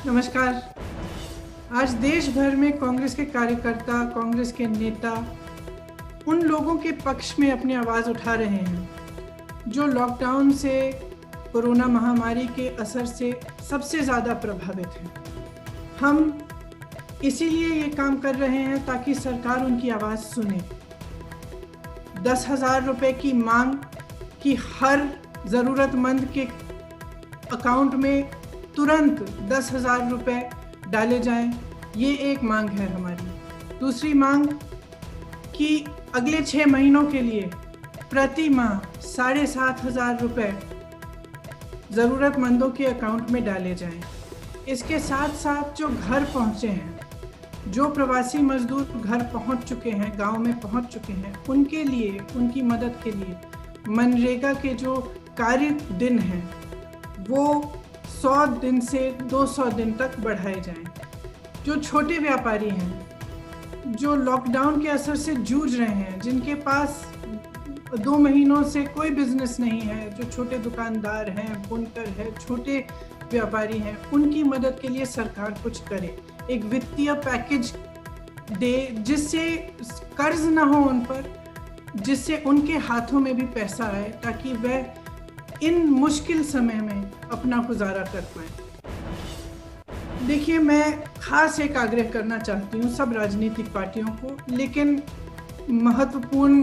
नमस्कार। आज देश भर में कांग्रेस के कार्यकर्ता, कांग्रेस के नेता उन लोगों के पक्ष में अपनी आवाज़ उठा रहे हैं जो लॉकडाउन से, कोरोना महामारी के असर से सबसे ज़्यादा प्रभावित हैं। हम इसीलिए ये काम कर रहे हैं ताकि सरकार उनकी आवाज़ सुने। 10,000 रुपये की मांग कि हर ज़रूरतमंद के अकाउंट में तुरंत 10,000 रुपये डाले जाएं, ये एक मांग है हमारी। दूसरी मांग कि अगले 6 महीनों के लिए प्रति माह 7,500 रुपये ज़रूरतमंदों के अकाउंट में डाले जाएं। इसके साथ साथ जो घर पहुँचे हैं, जो प्रवासी मजदूर घर पहुँच चुके हैं, गांव में पहुँच चुके हैं, उनके लिए, उनकी मदद के लिए मनरेगा के जो कार्य दिन हैं वो 100 दिन से 200 दिन तक बढ़ाए जाएं। जो छोटे व्यापारी हैं, जो लॉकडाउन के असर से जूझ रहे हैं, जिनके पास 2 महीनों से कोई बिजनेस नहीं है, जो छोटे दुकानदार हैं, बुनकर है, छोटे व्यापारी हैं, उनकी मदद के लिए सरकार कुछ करे। एक वित्तीय पैकेज दे जिससे कर्ज ना हो उन पर, जिससे उनके हाथों में भी पैसा आए ताकि वह इन मुश्किल समय में अपना गुजारा कर पाए। देखिए, मैं खास एक आग्रह करना चाहती हूँ सब राजनीतिक पार्टियों को, लेकिन महत्वपूर्ण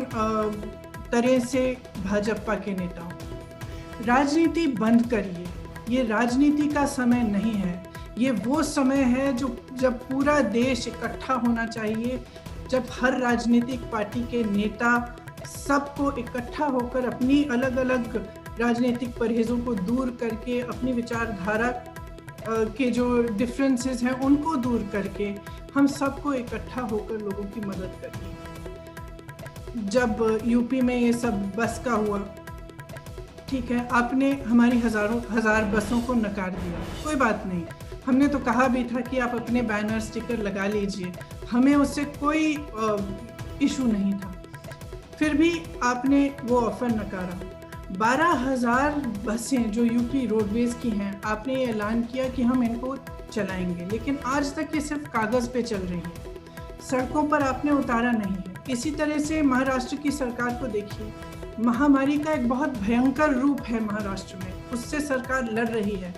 तरह से भाजपा के नेताओं। राजनीति बंद करिए। ये राजनीति का समय नहीं है। ये वो समय है जब पूरा देश इकट्ठा होना चाहिए, जब हर राजनीतिक पार्टी के नेता सबको इकट्ठा होकर अपनी अलग अलग राजनीतिक परहेजों को दूर करके, अपनी विचारधारा के जो डिफरेंसेस हैं उनको दूर करके हम सबको इकट्ठा होकर लोगों की मदद करें। जब यूपी में ये सब बस का हुआ, ठीक है, आपने हमारी हजार बसों को नकार दिया, कोई बात नहीं। हमने तो कहा भी था कि आप अपने बैनर स्टिकर लगा लीजिए, हमें उससे कोई इशू नहीं था। फिर भी आपने वो ऑफर नकारा। 12,000 बसें जो यूपी रोडवेज की हैं, आपने ये ऐलान किया कि हम इनको चलाएंगे, लेकिन आज तक ये सिर्फ कागज़ पे चल रही है, सड़कों पर आपने उतारा नहीं है। इसी तरह से महाराष्ट्र की सरकार को देखिए, महामारी का एक बहुत भयंकर रूप है महाराष्ट्र में, उससे सरकार लड़ रही है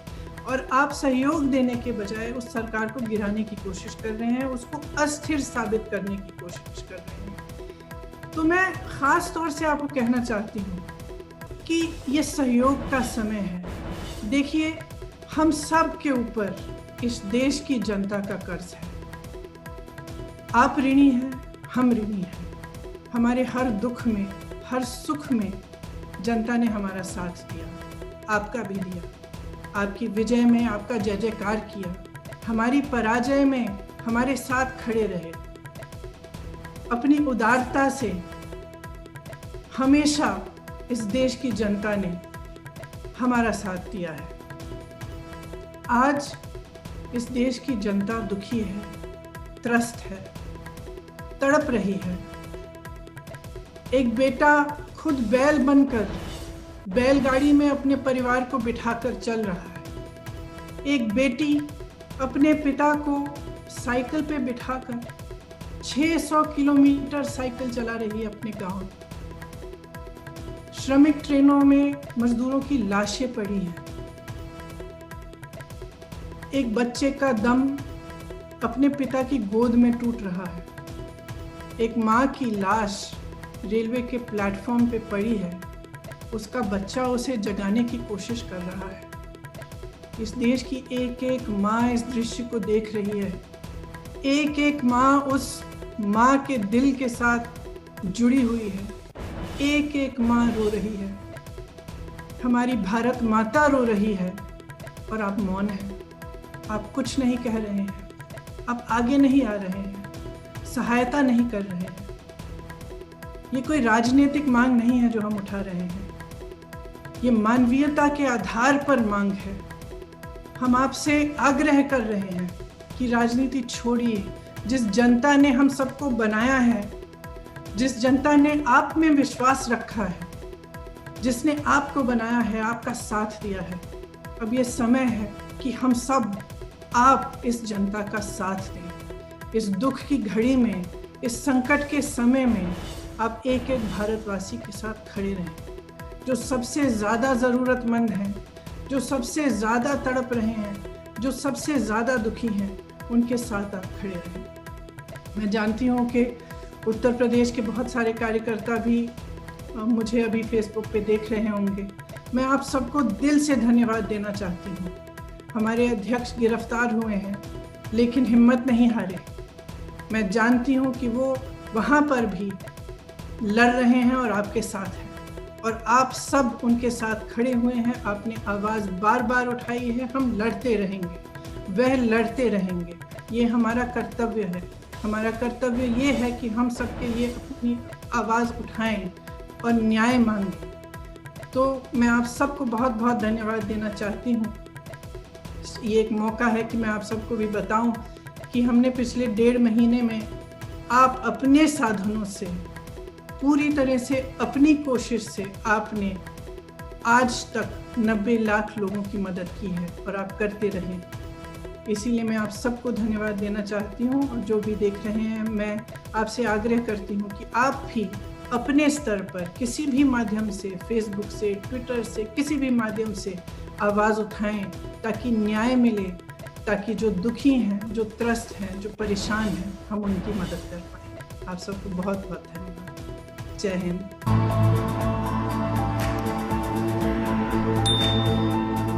और आप सहयोग देने के बजाय उस सरकार को गिराने की कोशिश कर रहे हैं, उसको अस्थिर साबित करने की कोशिश कर रहे हैं। तो मैं ख़ास तौर से आपको कहना चाहती हूँ कि ये सहयोग का समय है। देखिए, हम सब के ऊपर इस देश की जनता का कर्ज है। आप ऋणी हैं, हम ऋणी हैं। हमारे हर दुख में, हर सुख में जनता ने हमारा साथ दिया, आपका भी दिया। आपकी विजय में आपका जय जयकार किया, हमारी पराजय में हमारे साथ खड़े रहे। अपनी उदारता से हमेशा इस देश की जनता ने हमारा साथ दिया है। आज इस देश की जनता दुखी है, त्रस्त है, तड़प रही है। एक बेटा खुद बैल बनकर बैलगाड़ी में अपने परिवार को बिठाकर चल रहा है। एक बेटी अपने पिता को साइकिल पे बिठाकर 600 किलोमीटर साइकिल चला रही है अपने गांव में। श्रमिक ट्रेनों में मजदूरों की लाशें पड़ी हैं। एक बच्चे का दम अपने पिता की गोद में टूट रहा है। एक माँ की लाश रेलवे के प्लेटफॉर्म पे पड़ी है, उसका बच्चा उसे जगाने की कोशिश कर रहा है। इस देश की एक एक माँ इस दृश्य को देख रही है। एक एक माँ उस माँ के दिल के साथ जुड़ी हुई है। एक एक माँ रो रही है। हमारी भारत माता रो रही है और आप मौन हैं। आप कुछ नहीं कह रहे हैं, आप आगे नहीं आ रहे हैं, सहायता नहीं कर रहे हैं। ये कोई राजनीतिक मांग नहीं है जो हम उठा रहे हैं, ये मानवीयता के आधार पर मांग है। हम आपसे आग्रह कर रहे हैं कि राजनीति छोड़िए। जिस जनता ने हम सबको बनाया है, जिस जनता ने आप में विश्वास रखा है, जिसने आपको बनाया है, आपका साथ दिया है, अब ये समय है कि हम सब आप इस जनता का साथ दें। इस दुख की घड़ी में, इस संकट के समय में आप एक एक भारतवासी के साथ खड़े रहें। जो सबसे ज़्यादा ज़रूरतमंद हैं, जो सबसे ज़्यादा तड़प रहे हैं, जो सबसे ज़्यादा दुखी हैं, उनके साथ आप खड़े रहें। मैं जानती हूँ कि उत्तर प्रदेश के बहुत सारे कार्यकर्ता भी मुझे अभी फेसबुक पे देख रहे होंगे। मैं आप सबको दिल से धन्यवाद देना चाहती हूँ। हमारे अध्यक्ष गिरफ्तार हुए हैं, लेकिन हिम्मत नहीं हारे। मैं जानती हूँ कि वो वहाँ पर भी लड़ रहे हैं और आपके साथ हैं, और आप सब उनके साथ खड़े हुए हैं। आपने आवाज़ बार बार उठाई है। हम लड़ते रहेंगे, वह लड़ते रहेंगे। ये हमारा कर्तव्य है। हमारा कर्तव्य ये है कि हम सबके लिए अपनी आवाज़ उठाएं और न्याय मांगें। तो मैं आप सबको बहुत बहुत धन्यवाद देना चाहती हूँ। ये एक मौका है कि मैं आप सबको भी बताऊं कि हमने पिछले 1.5 महीने में आप अपने साधनों से, पूरी तरह से अपनी कोशिश से आपने आज तक 90 लाख लोगों की मदद की है, और आप करते रहें। इसीलिए मैं आप सबको धन्यवाद देना चाहती हूँ। और जो भी देख रहे हैं, मैं आपसे आग्रह करती हूँ कि आप भी अपने स्तर पर किसी भी माध्यम से, फेसबुक से, ट्विटर से, किसी भी माध्यम से आवाज़ उठाएं, ताकि न्याय मिले, ताकि जो दुखी हैं, जो त्रस्त हैं, जो परेशान हैं, हम उनकी मदद कर पाएं। आप सबको बहुत बहुत धन्यवाद। जय हिंद।